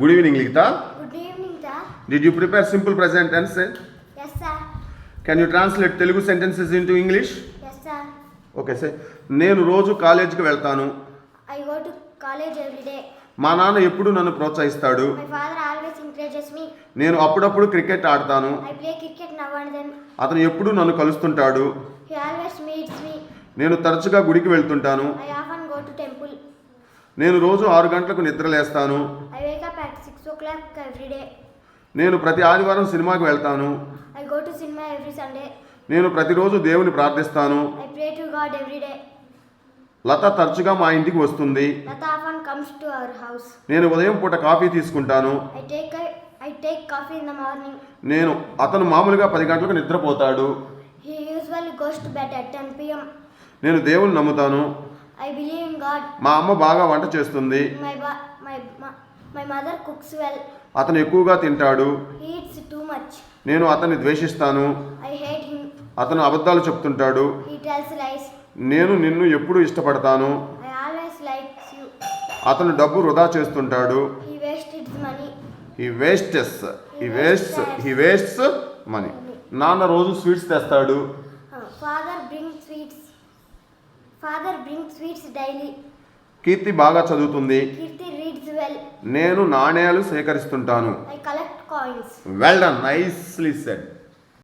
Good evening, Likita. Good evening, sir. Did you prepare simple present tense? Yes, sir. Can you translate Telugu sentences into English? Yes, sir. Okay, say. నేను రోజు కాలేజీకి వెళ్తాను. I go to college every day. మా నాన్న ఎప్పుడు నన్ను ప్రోత్సహిస్తాడు. My father always encourages me. నేను అప్పుడప్పుడు క్రికెట్ ఆడతాను. I play cricket now and then. అతను ఎప్పుడు నన్ను కలుస్తుంటాడు. He always meets me. నేను తరచుగా గుడికి వెళ్తుంటాను. I often go to temple. నేను రోజు 6 గంటలకు నిద్రలేస్తాను. I wake up at 6 o'clock every day. నేను ప్రతి ఆదివారం సినిమాకి వెళ్తాను. I go to cinema every Sunday. నేను ప్రతిరోజు దేవుని ప్రార్థిస్తాను. I pray to God every day. లత తరచుగా మా ఇంటికి వస్తుంది. Lata often comes to our house. నేను ఉదయం పూట కాఫీ తీసుకుంటాను. I take coffee in the morning. అతను మామూలుగా 10 గంటలకు నిద్రపోతాడు. He usually goes to bed at 10 p.m. నేను దేవుని నమ్ముతాను. I believe in God. మా అమ్మ బాగా వంట చేస్తుంది. My mother cooks well. అతను ఎక్కువగా తింటాడు. He eats too much. నేను అతన్ని ద్వేషిస్తాను. I hate him. అతను అబద్ధాలు చెప్తుంటాడు. He tells lies. నేను నిన్ను ఎప్పుడు ఇష్టపడతాను. I always likes you. అతను డబ్బు వృధా చేస్తుంటాడు. He wastes money. He wastes money. నాన్న రోజు స్వీట్స్ తెస్తాడు. Father brings sweets daily. కీర్తి బాగా చదువుతుంది. Kirti reads well. నేను నాణేలు సేకరిస్తుంటాను. I collect coins. Well done, nicely said.